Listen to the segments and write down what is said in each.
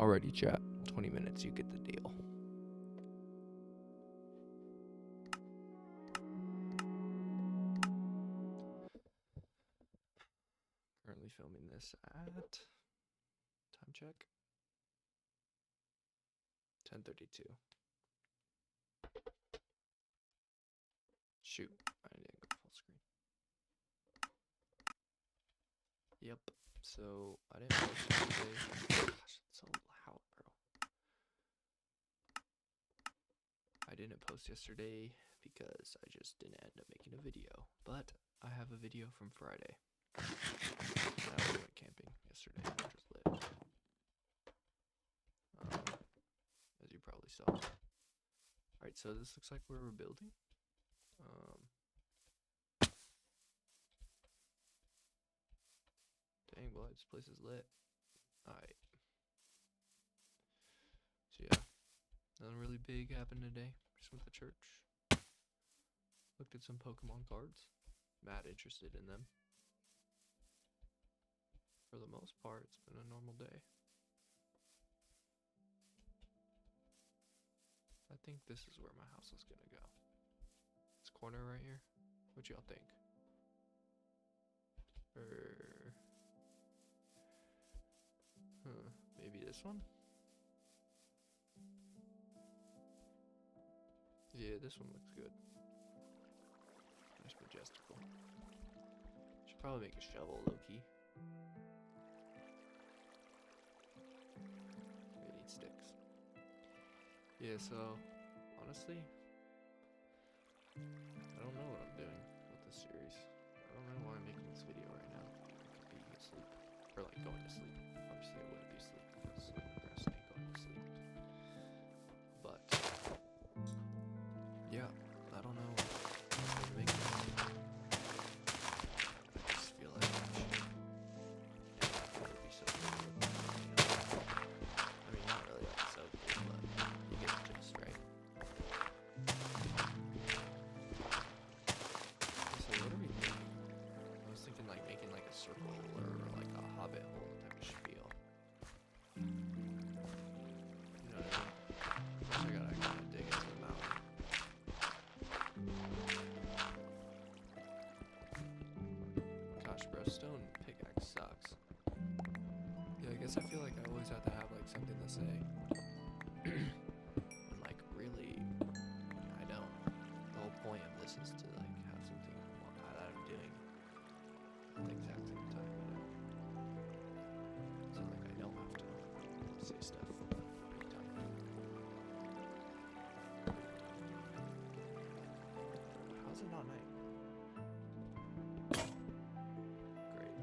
Alrighty, chat. 20 minutes, you get the deal. Currently filming this at time check 10:32. Shoot, I didn't go full screen. Yep. So I didn't post yesterday. Gosh, it's so loud, bro. I didn't post yesterday because I just didn't end up making a video. But I have a video from Friday. We went camping yesterday, which was lit. As you probably saw. Alright, so this looks like where we're building. Dang, boy, this place is lit. Alright. So yeah, nothing really big happened today. Just went to church. Looked at some Pokemon cards. Mad interested in them. For the most part, it's been a normal day. I think this is where my house is gonna go. This corner right here. What y'all think? Maybe this one? Yeah, this one looks good. Nice majestical. Should probably make a shovel low-key. We need sticks. Yeah, so honestly, I don't know what I'm doing with this series. I don't know why I'm making this video right now. I could be asleep. Or like going to sleep. Obviously I wouldn't be asleep because I'm procrastinating going to sleep. But yeah, I don't know what I'm making this video. I just feel like I should. And I think it would be so cool. I mean, not really like so cool, but you get the gist, right? So what are we thinking? I was thinking like making like a circle or like a hobbit hole type of spiel. You know what I mean? First I gotta kind of dig into the mountain. Gosh, bro, stone pickaxe sucks. Yeah, I guess I feel like I always have to have like something to say. And like really, I don't. The whole point of this is to like have something that I'm doing at the exact same time, you know? So like I don't have to say stuff every time. How's it not night? Great.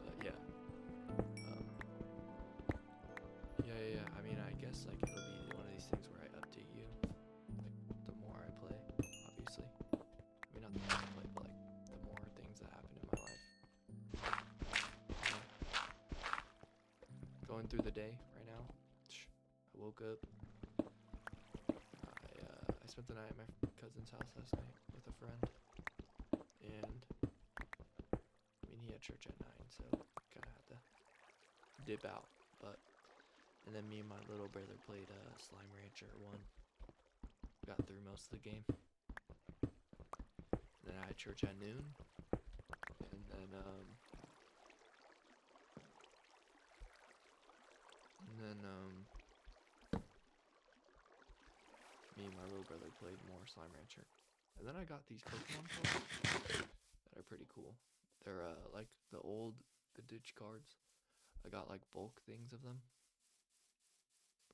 But yeah. Yeah. I mean, I guess like it'll be one of these things where I update you, like the more I play, obviously. I mean, not the more I play, but like the more things that happen in my life. Going through the day right now. I woke up. I spent the night at my cousin's house last night with a friend, and I mean he had church at 9, so kind of had to dip out. But and then me and my little brother played Slime Rancher 1. Got through most of the game. And then I had church at noon, and then me and my little brother played more Slime Rancher. And then I got these Pokemon cards that are pretty cool. They're like the ditch cards. I got like bulk things of them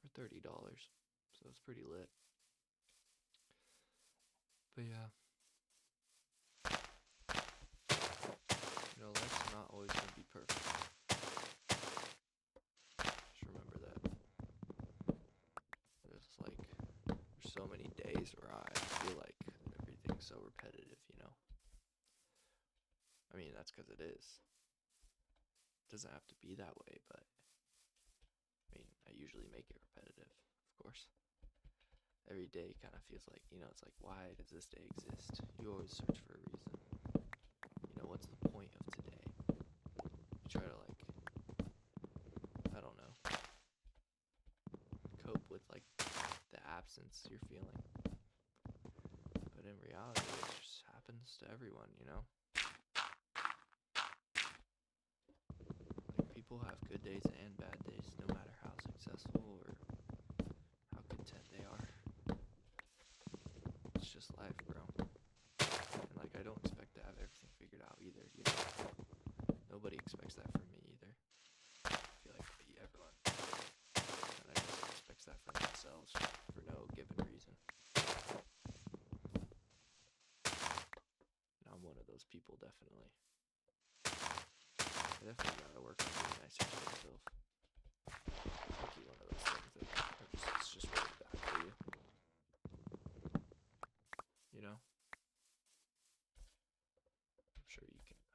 for $30. So it's pretty lit. But yeah. You know, life's not always gonna be perfect. Just remember that. It's like there's so many days where I feel like everything's so repetitive, you know? I mean, that's because it is. It doesn't have to be that way, but I mean, I usually make it repetitive, of course. Every day kind of feels like, you know, it's like, why does this day exist? You always search for a reason. You know, what's the point of today? You try to like cope with like the absence you're feeling. But in reality, it just happens to everyone, you know? Like, people have good days and bad days, no matter how successful or how content they are. It's just life, bro. And like, I don't expect to have everything figured out either, you know? Nobody expects that from me either. I feel like everyone kind of just expects that from themselves for no given reason. And I'm one of those people, definitely. I definitely gotta work on being nicer to myself. It's like one of those things that it's just really bad for you. You know?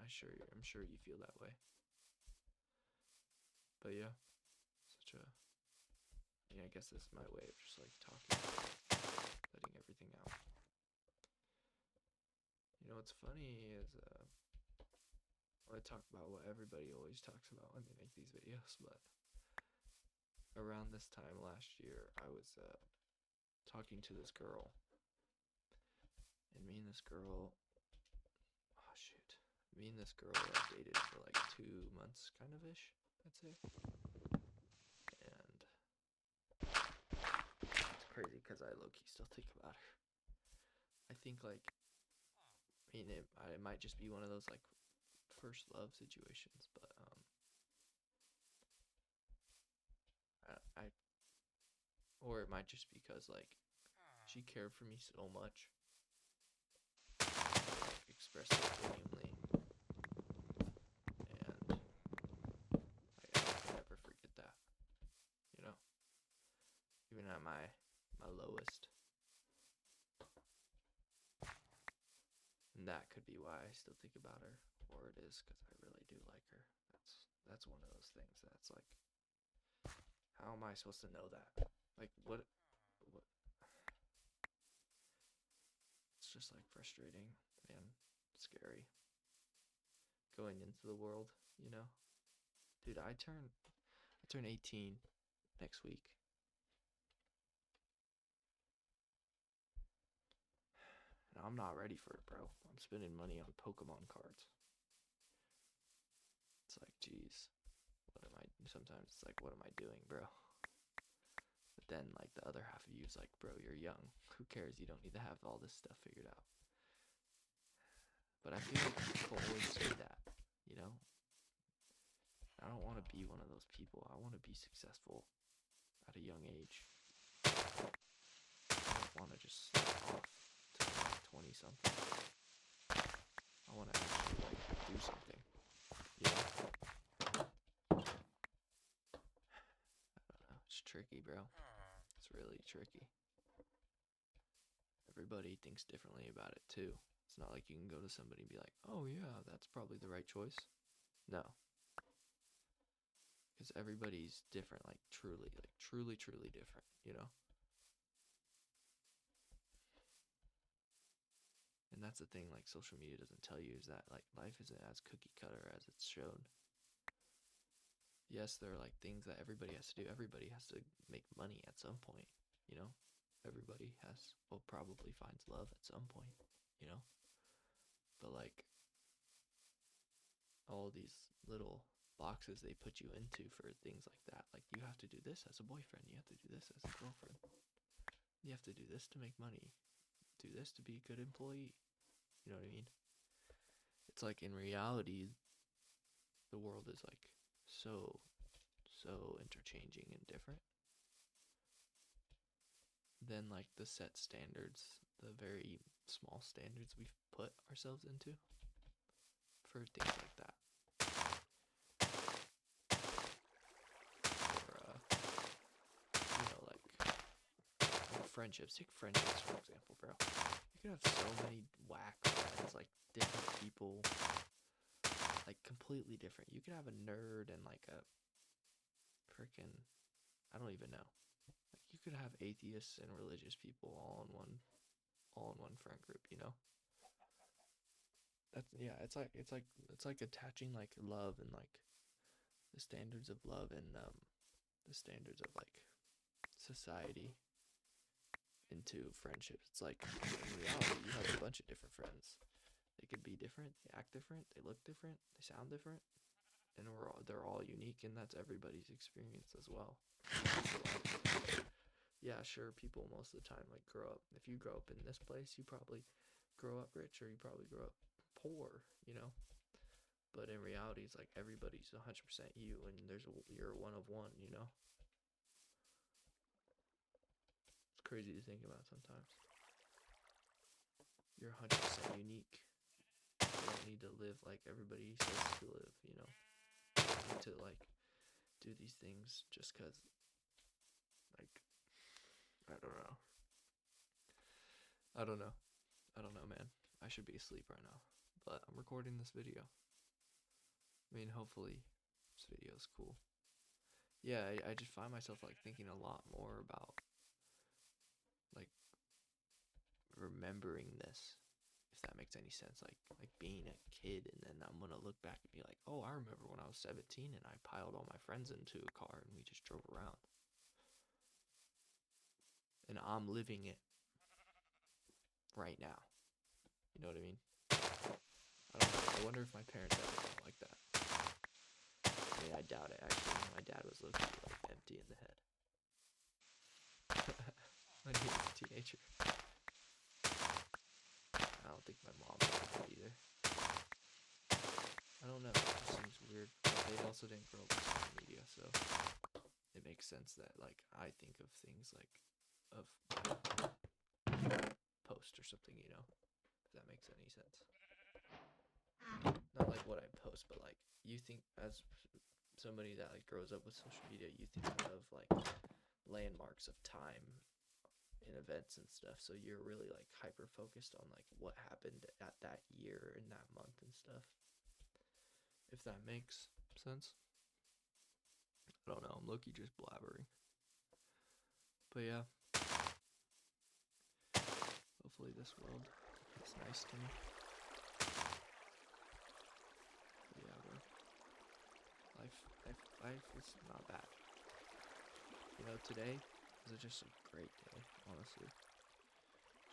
I'm sure you feel that way. But yeah, I guess this is my way of just like talking, letting everything out. You know what's funny is I talk about what everybody always talks about when they make these videos, but around this time last year, I was talking to this girl, and me and this girl dated for like 2 months, kind of ish, I'd say. And it's crazy because I low-key still think about her. I think like, it might just be one of those like first love situations, but or it might just because like she cared for me so much, like expressed it genuinely, and I can never forget that, you know, even at my lowest. And that could be why I still think about her, or it is because I really do like her. That's one of those things that's like, how am I supposed to know that? Like, what? It's just like frustrating and scary going into the world, you know? Dude, I turn 18 next week. And I'm not ready for it, bro. I'm spending money on Pokemon cards. It's like, geez, sometimes it's like, what am I doing, bro? But then, like, the other half of you is like, bro, you're young. Who cares? You don't need to have all this stuff figured out. But I feel like people always say that, you know? I don't want to be one of those people. I want to be successful at a young age. I don't want to just slip off to like 20 something. I want to actually like do something, you know? I don't know. It's tricky, bro. It's really tricky. Everybody thinks differently about it too. It's not like you can go to somebody and be like, oh yeah, that's probably the right choice. No. Because everybody's different, like truly different, you know? And that's the thing, like, social media doesn't tell you, is that like life isn't as cookie cutter as it's shown. Yes, there are like things that everybody has to do. Everybody has to make money at some point, you know? Everybody probably finds love at some point, you know? But like, all these little boxes they put you into for things like that. Like, you have to do this as a boyfriend. You have to do this as a girlfriend. You have to do this to make money. Do this to be a good employee. You know what I mean? It's like, in reality, the world is like so interchanging and different than like the set standards, the very small standards we've put ourselves into for things like that. Or like friendships. Take friendships, for example, bro. You could have so many whack friends, like different people, like completely different. You could have a nerd and like a freaking, I don't even know. Like, you could have atheists and religious people all in one friend group, you know? It's like attaching like love and like the standards of love and the standards of like society into friendships. It's like in reality, you have a bunch of different friends. They could be different, they act different, they look different, they sound different, and they're all unique, and that's everybody's experience as well. So, yeah, sure, people most of the time like grow up. If you grow up in this place, you probably grow up rich, or you probably grow up poor, you know. But in reality, it's like everybody's 100% you, and you're one of one, you know. It's crazy to think about sometimes. You're 100% unique. You don't need to live like everybody says to live, you know. You don't need to like do these things just because, like, I don't know. I don't know. I don't know, man. I should be asleep right now, but I'm recording this video. I mean, hopefully this video is cool. Yeah, I just find myself like thinking a lot more about like remembering this, if that makes any sense. Like being a kid, and then I'm gonna look back and be like, oh, I remember when I was 17 and I piled all my friends into a car and we just drove around. And I'm living it right now. You know what I mean? I don't know. I wonder if my parents ever felt like that. I mean, I doubt it, actually. My dad was looking like empty in the head when he was a teenager. I don't think my mom did either. I don't know. It just seems weird. But they also didn't grow up with social media, so it makes sense that like I think of things like of my post or something, you know, if that makes any sense. Not like what I post, but like you think, as somebody that like grows up with social media, you think of like landmarks of time in events and stuff, so you're really like hyper focused on like what happened at that year and that month and stuff, if that makes sense. I don't know, I'm low-key just blabbering, but yeah, hopefully this world is nice to me. But yeah, bro, life is not bad, you know. Today was just a great day, honestly.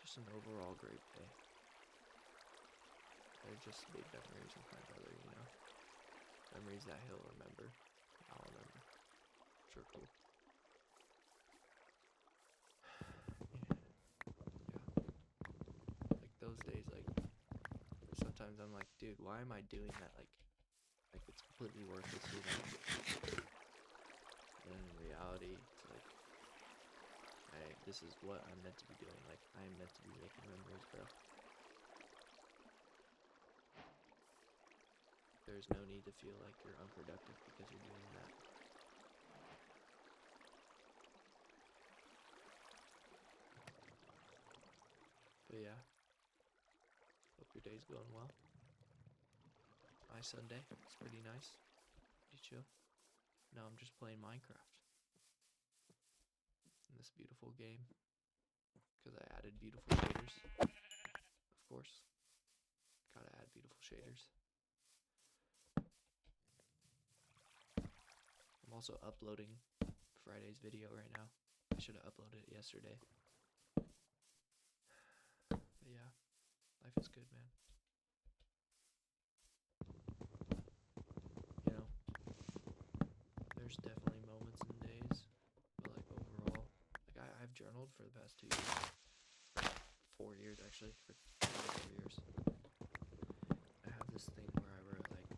Just an overall great day. I just made memories with my brother, you know. Memories that he'll remember. I'll remember. Sure, cool. Yeah. Like those days, like sometimes I'm like, dude, why am I doing that? Like it's completely worthless, you know. And in reality, it's like, hey, this is what I'm meant to be doing. Like I'm meant to be making memories, bro. There's no need to feel like you're unproductive because you're doing that. But yeah, hope your day's going well. My Sunday, it's pretty nice, pretty chill. Now I'm just playing Minecraft in this beautiful game because I added beautiful shaders. Of course, gotta add beautiful shaders. I'm also uploading Friday's video right now. I should have uploaded it yesterday. But yeah, life is good, man. You know, there's definitely moments and days, but like overall, like I've journaled for the past 2 years. 4 years actually, for 4 years. I have this thing where I wrote like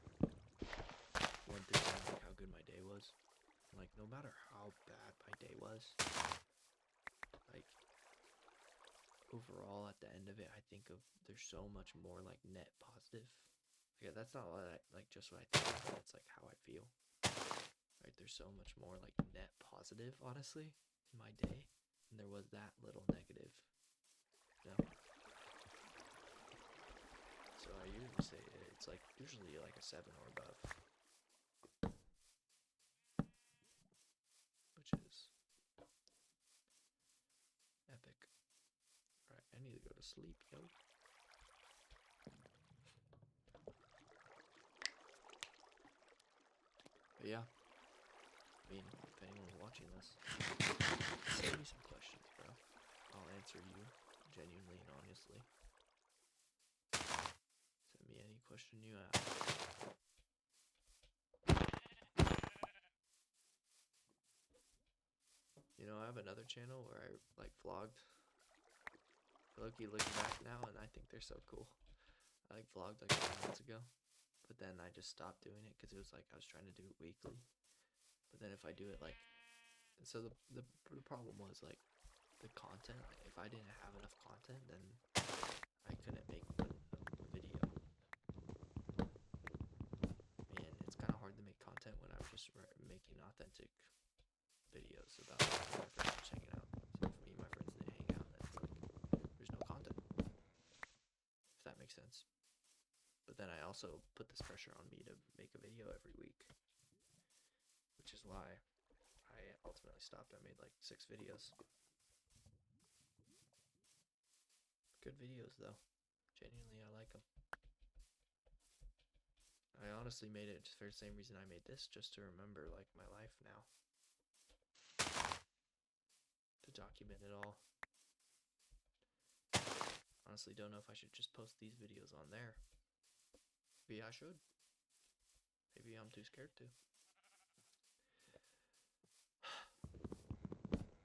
1 through 10, like how good my day was. And, like no matter how bad my day was, like overall at the end of it, I think of there's so much more like net positive. Yeah, that's not what I like, just what I think, but it's like how I feel. Right, there's so much more like net positive, honestly, in my day, and there was that little negative. You know? So I usually say it's like usually like a 7 or above, which is epic. Alright, I need to go to sleep, yo. But yeah, I mean, if anyone's watching this, send me some questions, bro. I'll answer you genuinely and honestly. Send me any question you have. You know, I have another channel where I like vlogged. Loki looking back now, and I think they're so cool. I like vlogged like 2 months ago, but then I just stopped doing it because it was like I was trying to do it weekly. But then if I do it like, so the problem was like the content. Like if I didn't have enough content, then I couldn't make a video. And it's kind of hard to make content when I'm just making authentic videos about my friends just hanging out. So if me and my friends didn't hang out, then it's like there's no content. If that makes sense. But then I also put this pressure on me to make a video every week, which is why I ultimately stopped. I made like 6 videos. Good videos though. Genuinely, I like them. I honestly made it just for the same reason I made this, just to remember like my life now. To document it all. Honestly, don't know if I should just post these videos on there. Maybe I should. Maybe I'm too scared to.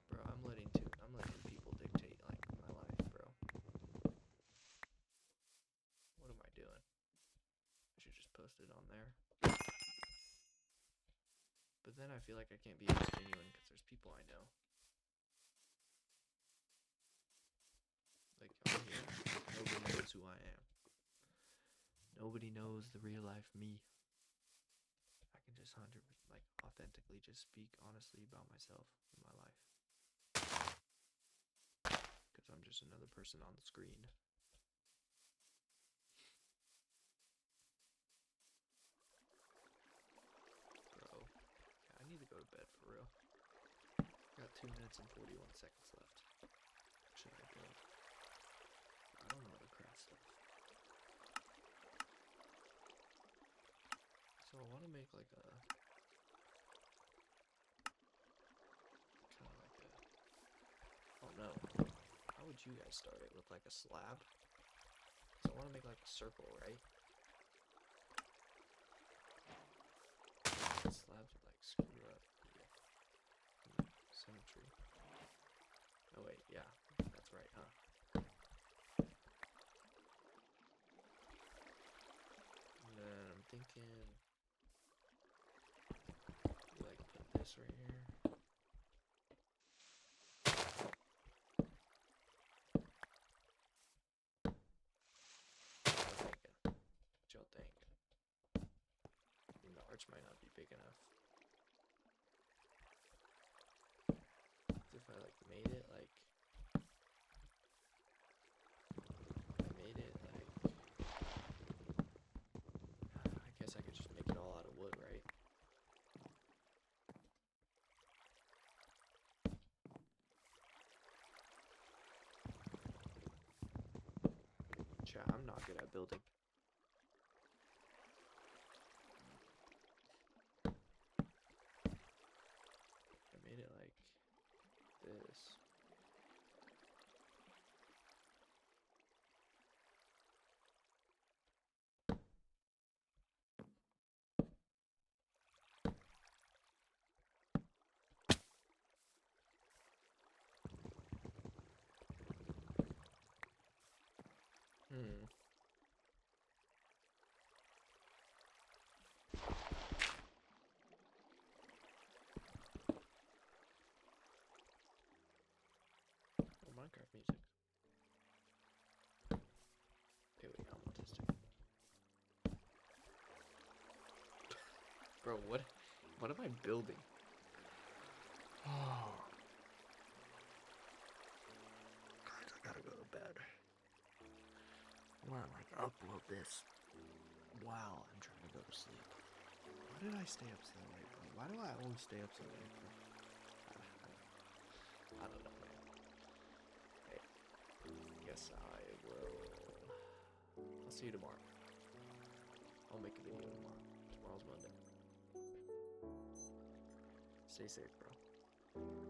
Bro, I'm letting people dictate like my life, bro. What am I doing? I should just post it on there. But then I feel like I can't be as genuine because there's people I know. Like on here, nobody knows who I am. Nobody knows the real life me. I can just authentically just speak honestly about myself and my life. Because I'm just another person on the screen. Bro, yeah, I need to go to bed for real. Got 2 minutes and 41 seconds left. What should I build? I don't know how to craft stuff. So I want to make like a kind of like a, oh no, how would you guys start it? With like a slab? So I want to make like a circle, right? Slabs would like screw up the symmetry. Oh wait, yeah, that's right, huh? And then I'm thinking, like put this right here. What y'all think? I mean, the arch might not be big enough. If I like made it like, I guess I could just make it all out of wood, right? Chat, I'm not good at building. I made it like this. Oh, Minecraft music. Okay, wait, I'm autistic. Bro, what am I building? Oh. Guys, I gotta go to bed. I wanna like upload this while I'm trying to go to sleep. Why did I stay up so late, bro? Why do I always stay up so late, bro? I don't know, man. Hey, guess I will. I'll see you tomorrow. I'll make a video tomorrow. Tomorrow's Monday. Stay safe, bro.